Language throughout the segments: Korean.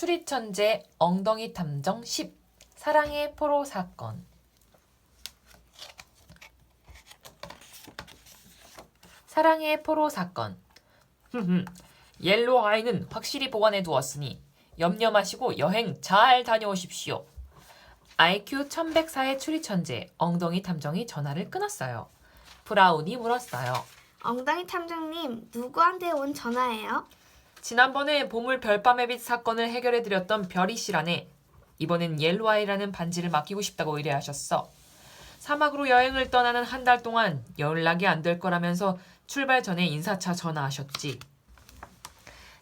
추리천재 엉덩이 탐정 10 사랑의 포로 사건. 사랑의 포로 사건. 옐로우 아이는 확실히 보관해 두었으니 염려 마시고 여행 잘 다녀오십시오. IQ 1104의 추리천재 엉덩이 탐정이 전화를 끊었어요. 브라운이 물었어요. 엉덩이 탐정님, 누구한테 온 전화예요? 지난번에 보물 별밤의 빛 사건을 해결해드렸던 별이 씨라네. 이번엔 옐로우 아이라는 반지를 맡기고 싶다고 의뢰하셨어. 사막으로 여행을 떠나는 한 달 동안 연락이 안 될 거라면서 출발 전에 인사차 전화하셨지.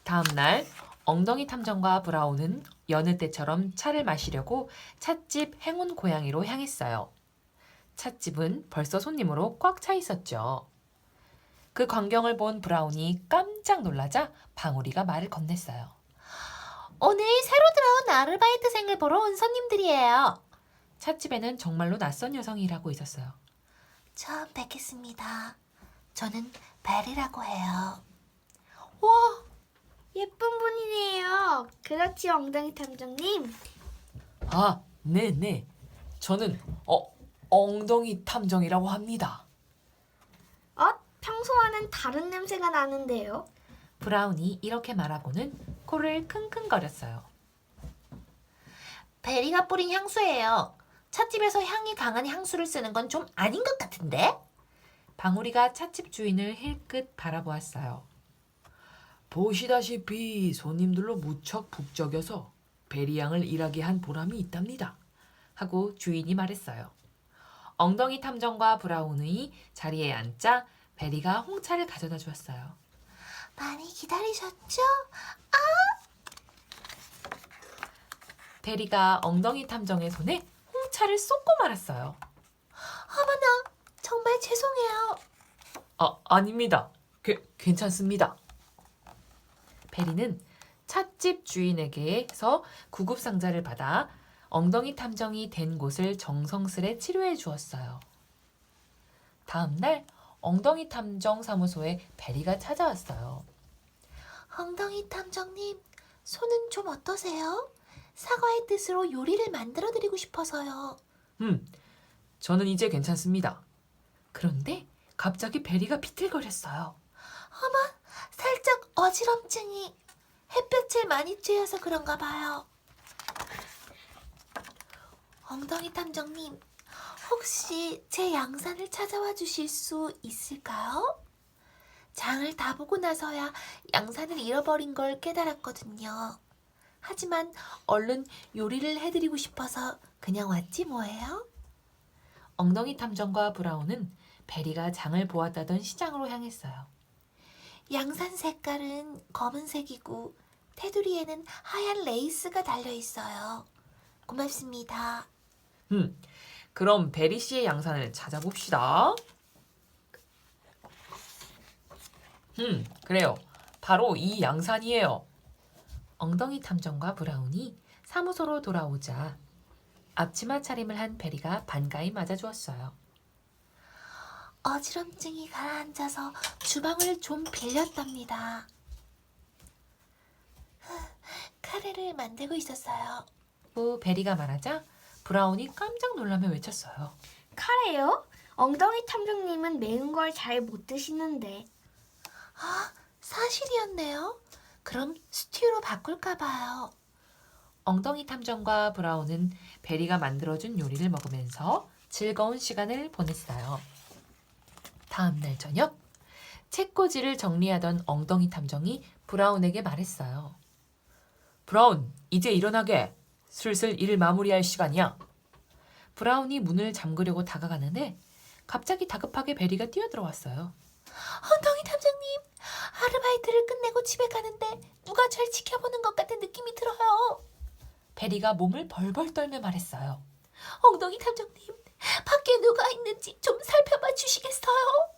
다음 날 엉덩이 탐정과 브라운은 여느 때처럼 차를 마시려고 찻집 행운 고양이로 향했어요. 찻집은 벌써 손님으로 꽉 차 있었죠. 그 광경을 본 브라운이 깜짝 놀라자 방울이가 말을 건넸어요. 오늘 새로 들어온 아르바이트생을 보러 온 손님들이에요. 찻집에는 정말로 낯선 여성이 일하고 있었어요. 처음 뵙겠습니다. 저는 벨이라고 해요. 와, 예쁜 분이네요. 그렇지, 엉덩이 탐정님. 아, 네네. 저는 엉덩이 탐정이라고 합니다. 평소와는 다른 냄새가 나는데요. 브라운이 이렇게 말하고는 코를 킁킁거렸어요. 베리가 뿌린 향수예요. 찻집에서 향이 강한 향수를 쓰는 건 좀 아닌 것 같은데? 방울이가 찻집 주인을 힐끗 바라보았어요. 보시다시피 손님들로 무척 북적여서 베리 양을 일하게 한 보람이 있답니다. 하고 주인이 말했어요. 엉덩이 탐정과 브라운의 자리에 앉자 베리가 홍차를 가져다 주었어요. 많이 기다리셨죠? 베리가 엉덩이 탐정의 손에 홍차를 쏟고 말았어요. 어머나, 정말 죄송해요. 아닙니다. 괜찮습니다. 베리는 찻집 주인에게서 구급상자를 받아 엉덩이 탐정이 된 곳을 정성스레 치료해 주었어요. 다음 날 엉덩이 탐정 사무소에 베리가 찾아왔어요. 엉덩이 탐정님, 손은 좀 어떠세요? 사과의 뜻으로 요리를 만들어드리고 싶어서요. 저는 이제 괜찮습니다. 그런데 갑자기 베리가 비틀거렸어요. 살짝 어지럼증이 햇볕을 많이 쬐어서 그런가 봐요. 엉덩이 탐정님, 혹시 제 양산을 찾아와 주실 수 있을까요? 장을 다 보고 나서야 양산을 잃어버린 걸 깨달았거든요. 하지만 얼른 요리를 해드리고 싶어서 그냥 왔지 뭐예요? 엉덩이 탐정과 브라운은 베리가 장을 보았다던 시장으로 향했어요. 양산 색깔은 검은색이고 테두리에는 하얀 레이스가 달려있어요. 고맙습니다. 그럼 베리 씨의 양산을 찾아봅시다. 그래요. 바로 이 양산이에요. 엉덩이 탐정과 브라운이 사무소로 돌아오자 앞치마 차림을 한 베리가 반가이 맞아주었어요. 어지럼증이 가라앉아서 주방을 좀 빌렸답니다. 카레를 만들고 있었어요. 후 베리가 말하자 브라운이 깜짝 놀라며 외쳤어요. 카레요? 엉덩이 탐정님은 매운 걸 잘 못 드시는데. 사실이었네요. 그럼 스튜로 바꿀까 봐요. 엉덩이 탐정과 브라운은 베리가 만들어준 요리를 먹으면서 즐거운 시간을 보냈어요. 다음 날 저녁, 책꽂이를 정리하던 엉덩이 탐정이 브라운에게 말했어요. 브라운, 이제 일어나게. 슬슬 일을 마무리할 시간이야. 브라운이 문을 잠그려고 다가가는데 갑자기 다급하게 베리가 뛰어들어왔어요. 엉덩이 탐정님, 아르바이트를 끝내고 집에 가는데 누가 절 지켜보는 것 같은 느낌이 들어요. 베리가 몸을 벌벌 떨며 말했어요. 엉덩이 탐정님, 밖에 누가 있는지 좀 살펴봐 주시겠어요?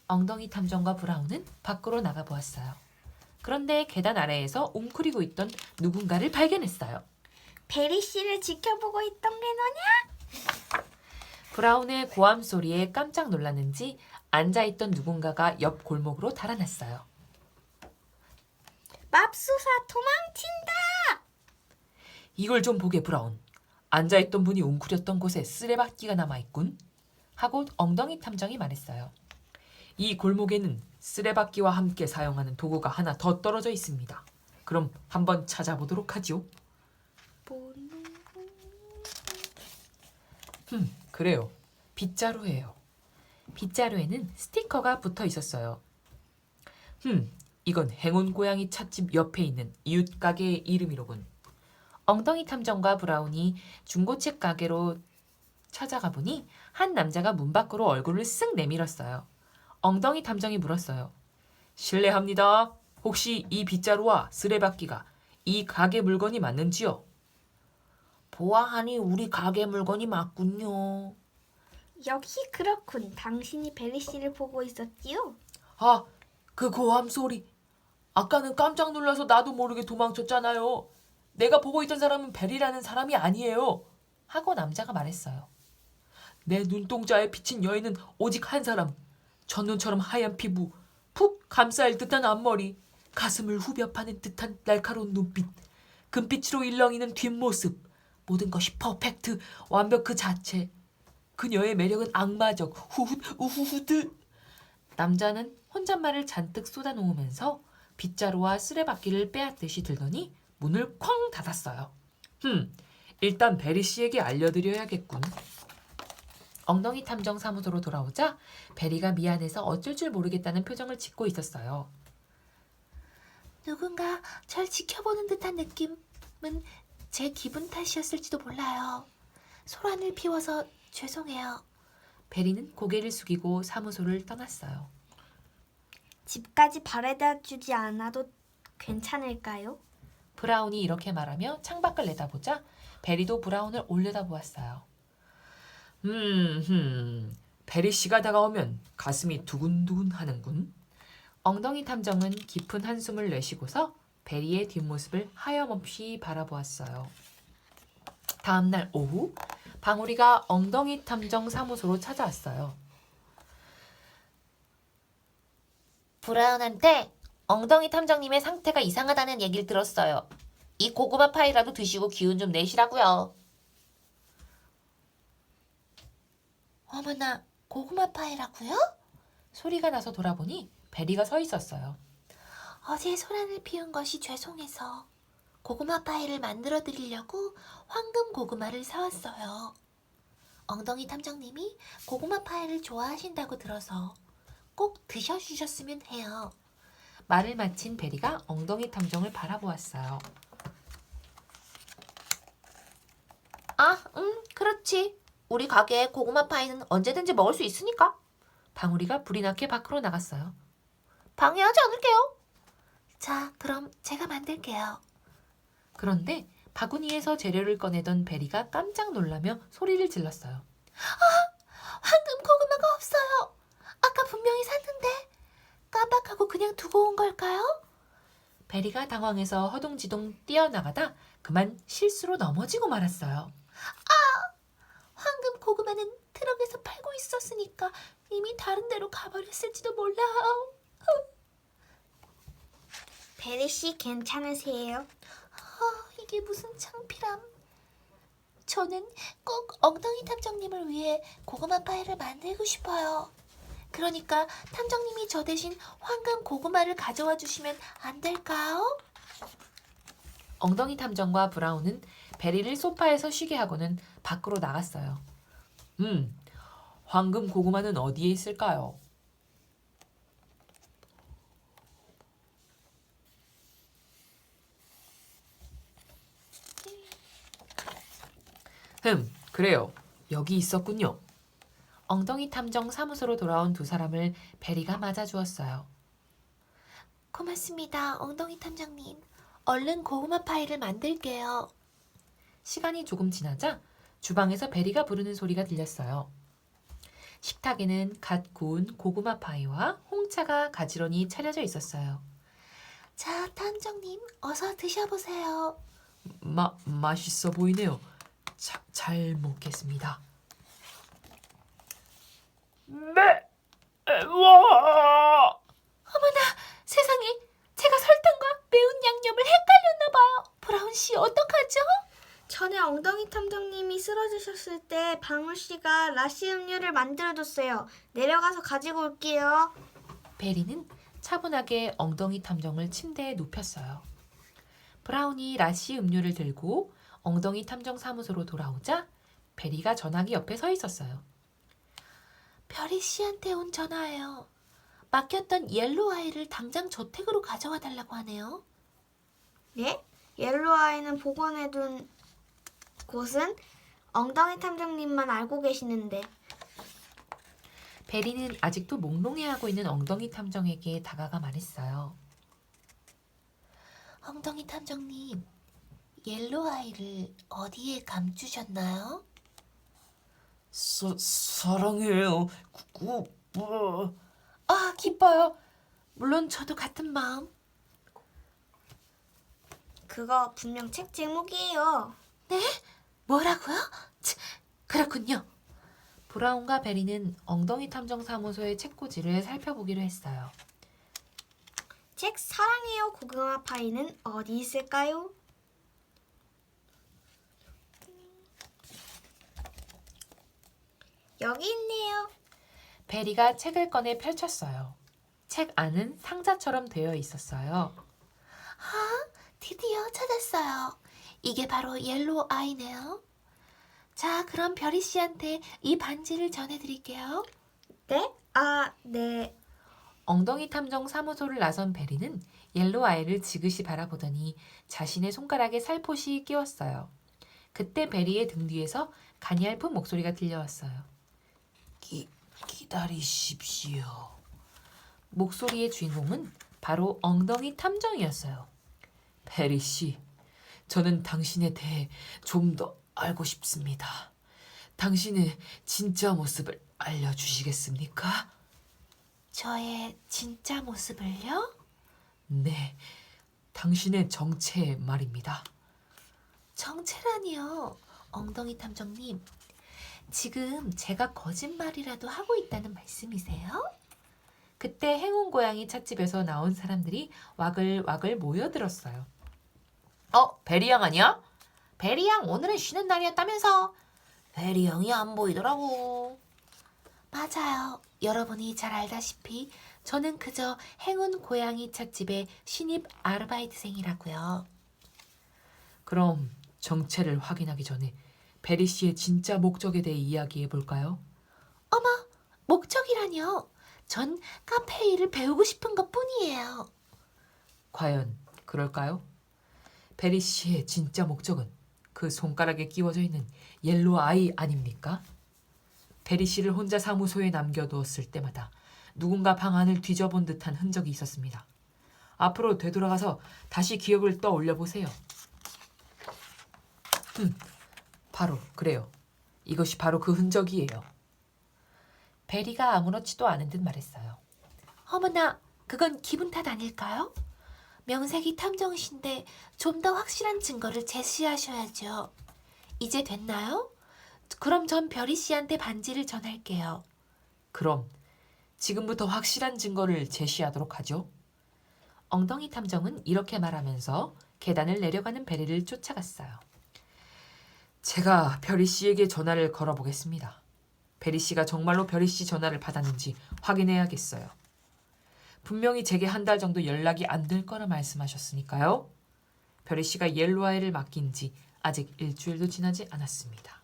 엉덩이 탐정과 브라운은 밖으로 나가보았어요. 그런데 계단 아래에서 웅크리고 있던 누군가를 발견했어요. 베리 씨를 지켜보고 있던 게 너냐? 브라운의 고함 소리에 깜짝 놀랐는지 앉아있던 누군가가 옆 골목으로 달아났어요. 맙소사 도망친다! 이걸 좀 보게 브라운. 앉아있던 분이 웅크렸던 곳에 쓰레받기가 남아있군. 하고 엉덩이 탐정이 말했어요. 이 골목에는 쓰레받기와 함께 사용하는 도구가 하나 더 떨어져 있습니다. 그럼 한번 찾아보도록 하죠. 그래요. 빗자루예요. 빗자루에는 스티커가 붙어 있었어요. 이건 행운 고양이 찻집 옆에 있는 이웃 가게의 이름이로군. 엉덩이 탐정과 브라운이 중고책 가게로 찾아가 보니 한 남자가 문 밖으로 얼굴을 쓱 내밀었어요. 엉덩이 탐정이 물었어요. 실례합니다. 혹시 이 빗자루와 쓰레받기가 이 가게 물건이 맞는지요? 보아하니 우리 가게 물건이 맞군요. 역시 그렇군. 당신이 베리 씨를 보고 있었지요? 아, 그 고함 소리. 아까는 깜짝 놀라서 나도 모르게 도망쳤잖아요. 내가 보고 있던 사람은 베리라는 사람이 아니에요. 하고 남자가 말했어요. 내 눈동자에 비친 여인은 오직 한 사람. 첫눈처럼 하얀 피부, 푹 감싸일 듯한 앞머리, 가슴을 후벼 파는 듯한 날카로운 눈빛, 금빛으로 일렁이는 뒷모습. 모든 것이 퍼펙트, 완벽 그 자체. 그녀의 매력은 악마적, 우후드. 남자는 혼잣말을 잔뜩 쏟아놓으면서 빗자루와 쓰레받기를 빼앗듯이 들더니 문을 쾅 닫았어요. 일단 베리 씨에게 알려드려야겠군. 엉덩이 탐정 사무소로 돌아오자 베리가 미안해서 어쩔 줄 모르겠다는 표정을 짓고 있었어요. 누군가 절 지켜보는 듯한 느낌은 제 기분 탓이었을지도 몰라요. 소란을 피워서 죄송해요. 베리는 고개를 숙이고 사무소를 떠났어요. 집까지 바래다 주지 않아도 괜찮을까요? 브라운이 이렇게 말하며 창밖을 내다보자 베리도 브라운을 올려다보았어요. 베리 씨가 다가오면 가슴이 두근두근 하는군. 엉덩이 탐정은 깊은 한숨을 내쉬고서 베리의 뒷모습을 하염없이 바라보았어요. 다음날 오후 방울이가 엉덩이 탐정 사무소로 찾아왔어요. 브라운한테 엉덩이 탐정님의 상태가 이상하다는 얘기를 들었어요. 이 고구마 파이라도 드시고 기운 좀 내시라고요. 어머나, 고구마 파이라고요? 소리가 나서 돌아보니 베리가 서 있었어요. 어제 소란을 피운 것이 죄송해서 고구마 파이를 만들어 드리려고 황금 고구마를 사왔어요. 엉덩이 탐정님이 고구마 파이를 좋아하신다고 들어서 꼭 드셔주셨으면 해요. 말을 마친 베리가 엉덩이 탐정을 바라보았어요. 아, 그렇지. 우리 가게에 고구마 파이는 언제든지 먹을 수 있으니까. 방울이가 불이 나게 밖으로 나갔어요. 방해하지 않을게요. 자, 그럼 제가 만들게요. 그런데 바구니에서 재료를 꺼내던 베리가 깜짝 놀라며 소리를 질렀어요. 황금 고구마가 없어요. 아까 분명히 샀는데 깜빡하고 그냥 두고 온 걸까요? 베리가 당황해서 허둥지둥 뛰어나가다 그만 실수로 넘어지고 말았어요. 황금 고구마는 트럭에서 팔고 있었으니까 이미 다른 데로 가버렸을지도 몰라요. 베리 씨 괜찮으세요? 이게 무슨 창피람. 저는 꼭 엉덩이 탐정님을 위해 고구마 파이를 만들고 싶어요. 그러니까 탐정님이 저 대신 황금 고구마를 가져와 주시면 안 될까요? 엉덩이 탐정과 브라운은 베리를 소파에서 쉬게 하고는 밖으로 나갔어요. 황금 고구마는 어디에 있을까요? 그래요. 여기 있었군요. 엉덩이 탐정 사무소로 돌아온 두 사람을 베리가 맞아주었어요. 고맙습니다, 엉덩이 탐정님. 얼른 고구마 파이를 만들게요. 시간이 조금 지나자 주방에서 베리가 부르는 소리가 들렸어요. 식탁에는 갓 구운 고구마 파이와 홍차가 가지런히 차려져 있었어요. 자, 탐정님, 어서 드셔보세요. 맛있어 보이네요. 잘 먹겠습니다. 네. 와. 어머나, 세상에, 제가 설탕과 매운 양념을 헷갈렸나 봐요. 브라운 씨, 어떡하죠? 전에 엉덩이 탐정님이 쓰러지셨을 때 방울 씨가 라씨 음료를 만들어줬어요. 내려가서 가지고 올게요. 베리는 차분하게 엉덩이 탐정을 침대에 눕혔어요. 브라운이 라씨 음료를 들고 엉덩이 탐정 사무소로 돌아오자 베리가 전화기 옆에 서 있었어요. 별이 씨한테 온 전화예요. 맡겼던 옐로우 아이를 당장 저택으로 가져와 달라고 하네요. 네? 옐로우 아이는 복원해둔 곳은 엉덩이 탐정님만 알고 계시는데. 베리는 아직도 몽롱해하고 있는 엉덩이 탐정에게 다가가 말했어요. 엉덩이 탐정님, 옐로우 아이를 어디에 감추셨나요? 사랑해요. 아, 기뻐요. 물론 저도 같은 마음. 그거 분명 책 제목이에요. 뭐라고요? 그렇군요. 브라운과 베리는 엉덩이 탐정 사무소의 책꽂이를 살펴보기로 했어요. 책 사랑해요 고구마 파이는 어디 있을까요? 여기 있네요. 베리가 책을 꺼내 펼쳤어요. 책 안은 상자처럼 되어 있었어요. 드디어 찾았어요. 이게 바로 옐로우 아이네요. 자, 그럼 별이 씨한테 이 반지를 전해드릴게요. 네? 네. 엉덩이 탐정 사무소를 나선 베리는 옐로우 아이를 지그시 바라보더니 자신의 손가락에 살포시 끼웠어요. 그때 베리의 등 뒤에서 가냘픈 목소리가 들려왔어요. 기다리십시오. 목소리의 주인공은 바로 엉덩이 탐정이었어요. 베리 씨, 저는 당신에 대해 좀 더 알고 싶습니다. 당신의 진짜 모습을 알려주시겠습니까? 저의 진짜 모습을요? 네, 당신의 정체 말입니다. 정체라니요. 엉덩이 탐정님, 지금 제가 거짓말이라도 하고 있다는 말씀이세요? 그때 행운 고양이 찻집에서 나온 사람들이 와글와글 모여들었어요. 베리 양 아니야? 베리 양 오늘은 쉬는 날이었다면서. 베리 양이 안 보이더라고. 맞아요. 여러분이 잘 알다시피 저는 그저 행운 고양이 찻집의 신입 아르바이트생이라고요. 그럼 정체를 확인하기 전에 베리 씨의 진짜 목적에 대해 이야기해 볼까요? 목적이라뇨. 전 카페 일을 배우고 싶은 것뿐이에요. 과연 그럴까요? 베리 씨의 진짜 목적은 그 손가락에 끼워져 있는 옐로우 아이 아닙니까? 베리 씨를 혼자 사무소에 남겨두었을 때마다 누군가 방 안을 뒤져본 듯한 흔적이 있었습니다. 앞으로 되돌아가서 다시 기억을 떠올려 보세요. 바로 그래요. 이것이 바로 그 흔적이에요. 베리가 아무렇지도 않은 듯 말했어요. 어머나, 그건 기분 탓 아닐까요? 명색이 탐정이신데 좀 더 확실한 증거를 제시하셔야죠. 이제 됐나요? 그럼 전 별이 씨한테 반지를 전할게요. 그럼 지금부터 확실한 증거를 제시하도록 하죠. 엉덩이 탐정은 이렇게 말하면서 계단을 내려가는 베리를 쫓아갔어요. 제가 별이 씨에게 전화를 걸어보겠습니다. 베리 씨가 정말로 별이 씨 전화를 받았는지 확인해야겠어요. 분명히 제게 한 달 정도 연락이 안 될 거라 말씀하셨으니까요. 별이 씨가 옐로우 아이를 맡긴 지 아직 일주일도 지나지 않았습니다.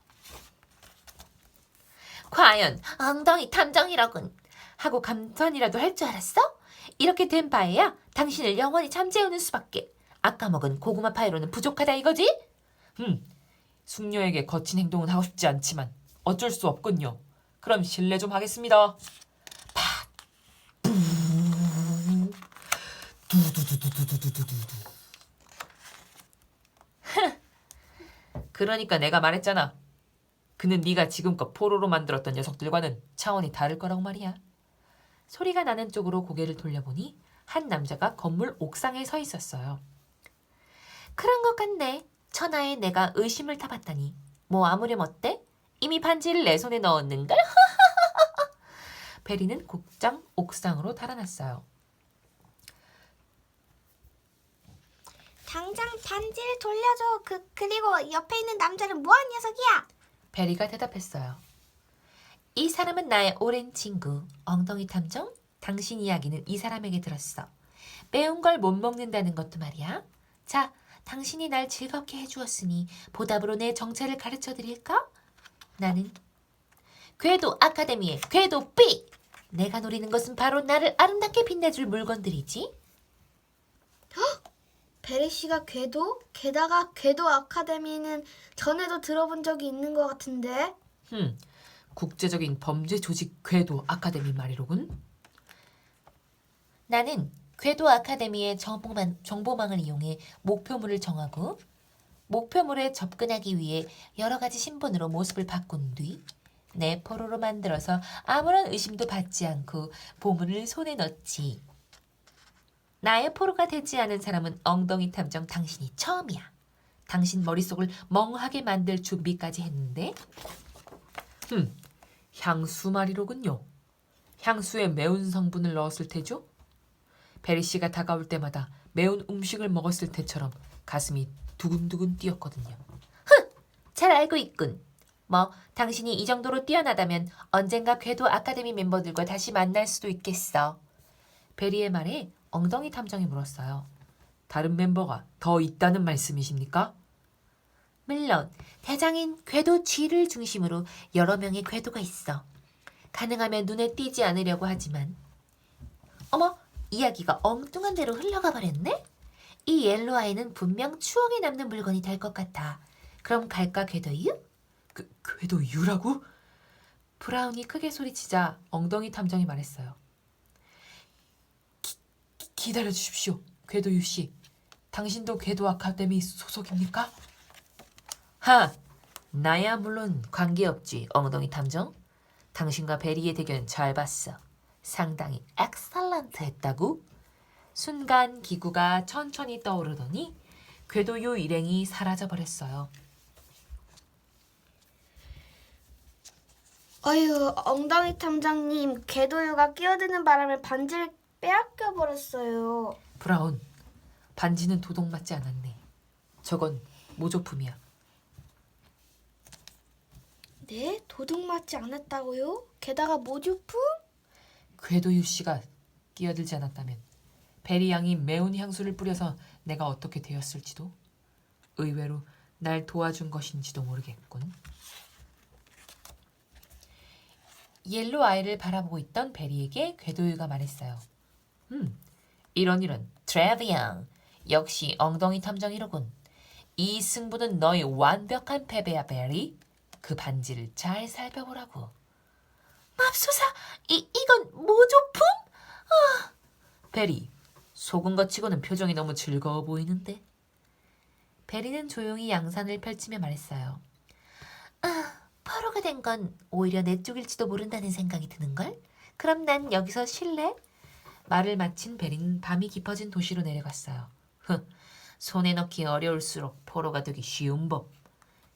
과연 엉덩이 탐정이라군 하고 감탄이라도 할 줄 알았어? 이렇게 된 바에야 당신을 영원히 잠재우는 수밖에. 아까 먹은 고구마 파이로는 부족하다 이거지? 숙녀에게 거친 행동은 하고 싶지 않지만 어쩔 수 없군요. 그럼 실례 좀 하겠습니다. 그러니까 내가 말했잖아. 그는 네가 지금껏 포로로 만들었던 녀석들과는 차원이 다를 거라고 말이야. 소리가 나는 쪽으로 고개를 돌려보니 한 남자가 건물 옥상에 서 있었어요. 그런 것 같네. 천하에 내가 의심을 타봤다니. 뭐 아무렴 어때? 이미 반지를 내 손에 넣었는걸? 베리는 곧장 옥상으로 달아났어요. 당장 반지를 돌려줘. 그리고 옆에 있는 남자는 뭐하는 녀석이야? 베리가 대답했어요. 이 사람은 나의 오랜 친구, 엉덩이 탐정. 당신 이야기는 이 사람에게 들었어. 매운 걸 못 먹는다는 것도 말이야. 자, 당신이 날 즐겁게 해주었으니 보답으로 내 정체를 가르쳐 드릴까? 나는 궤도 아카데미의 궤도 B! 내가 노리는 것은 바로 나를 아름답게 빛내줄 물건들이지. 베리 씨가 궤도? 게다가 궤도 아카데미는 전에도 들어본 적이 있는 것 같은데. 국제적인 범죄 조직 궤도 아카데미 말이로군. 나는 궤도 아카데미의 정보망을 이용해 목표물을 정하고 목표물에 접근하기 위해 여러 가지 신분으로 모습을 바꾼 뒤 내 포로로 만들어서 아무런 의심도 받지 않고 보물을 손에 넣지. 나의 포로가 되지 않은 사람은 엉덩이 탐정 당신이 처음이야. 당신 머릿속을 멍하게 만들 준비까지 했는데. 향수 말이로군요. 향수에 매운 성분을 넣었을 테죠? 베리 씨가 다가올 때마다 매운 음식을 먹었을 때처럼 가슴이 두근두근 뛰었거든요. 잘 알고 있군. 뭐 당신이 이 정도로 뛰어나다면 언젠가 궤도 아카데미 멤버들과 다시 만날 수도 있겠어. 베리의 말에 엉덩이 탐정이 물었어요. 다른 멤버가 더 있다는 말씀이십니까? 물론 대장인 궤도 G를 중심으로 여러 명의 궤도가 있어. 가능하면 눈에 띄지 않으려고 하지만. 어머, 이야기가 엉뚱한 데로 흘러가 버렸네? 이 옐로 아이는 분명 추억에 남는 물건이 될 것 같아. 그럼 갈까, 궤도유? 궤도 유라고? 브라운이 크게 소리치자 엉덩이 탐정이 말했어요. 기다려 주십시오, 궤도 유씨. 당신도 궤도 아카데미 소속입니까? 나야 물론 관계없지, 엉덩이 탐정. 당신과 베리의 대결은 잘 봤어. 상당히 엑셀런트 했다고? 순간 기구가 천천히 떠오르더니 궤도유 일행이 사라져버렸어요. 어휴, 엉덩이 탐정님, 궤도유가 끼어드는 바람에 반지를 빼앗겨 버렸어요. 브라운, 반지는 도둑맞지 않았네. 저건 모조품이야. 네? 도둑 맞지 않았다고요? 게다가 모조품? 궤도유 씨가 끼어들지 않았다면 베리 양이 매운 향수를 뿌려서 내가 어떻게 되었을지도, 의외로 날 도와준 것인지도 모르겠군. 옐로 아이를 바라보고 있던 베리에게 궤도유가 말했어요. 이런 트레비앙, 역시 엉덩이 탐정이로군. 이 승부는 너의 완벽한 패배야, 베리. 그 반지를 잘 살펴보라고. 맙소사, 이건 모조품? 베리, 속은 것 치고는 표정이 너무 즐거워 보이는데. 베리는 조용히 양산을 펼치며 말했어요. 포로가 된 건 오히려 내 쪽일지도 모른다는 생각이 드는걸? 그럼 난 여기서 쉴래? 말을 마친 베리는 밤이 깊어진 도시로 내려갔어요. 손에 넣기 어려울수록 포로가 되기 쉬운 법.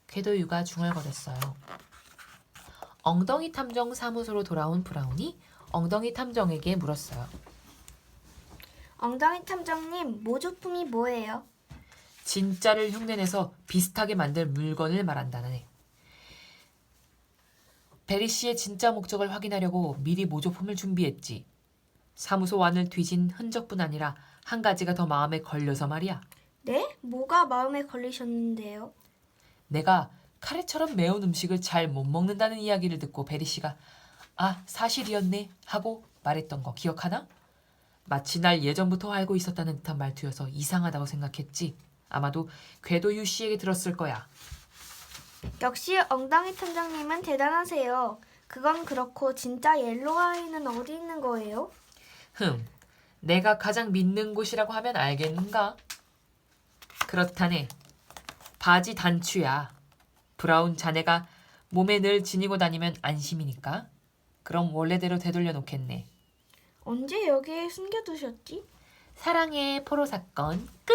궤도유가 중얼거렸어요. 엉덩이 탐정 사무소로 돌아온 브라운이 엉덩이 탐정에게 물었어요. 엉덩이 탐정님, 모조품이 뭐예요? 진짜를 흉내내서 비슷하게 만들 물건을 말한다네. 베리 씨의 진짜 목적을 확인하려고 미리 모조품을 준비했지. 사무소 안을 뒤진 흔적뿐 아니라 한 가지가 더 마음에 걸려서 말이야. 네? 뭐가 마음에 걸리셨는데요? 내가 카레처럼 매운 음식을 잘 못 먹는다는 이야기를 듣고 베리 씨가 사실이었네 하고 말했던 거 기억하나? 마치 날 예전부터 알고 있었다는 듯한 말투여서 이상하다고 생각했지. 아마도 궤도유 씨에게 들었을 거야. 역시 엉덩이 탐정님은 대단하세요. 그건 그렇고 진짜 옐로아이는 어디 있는 거예요? 내가 가장 믿는 곳이라고 하면 알겠는가? 그렇다네. 바지 단추야. 브라운 자네가 몸에 늘 지니고 다니면 안심이니까. 그럼 원래대로 되돌려 놓겠네. 언제 여기에 숨겨두셨지? 사랑의 포로 사건 끝!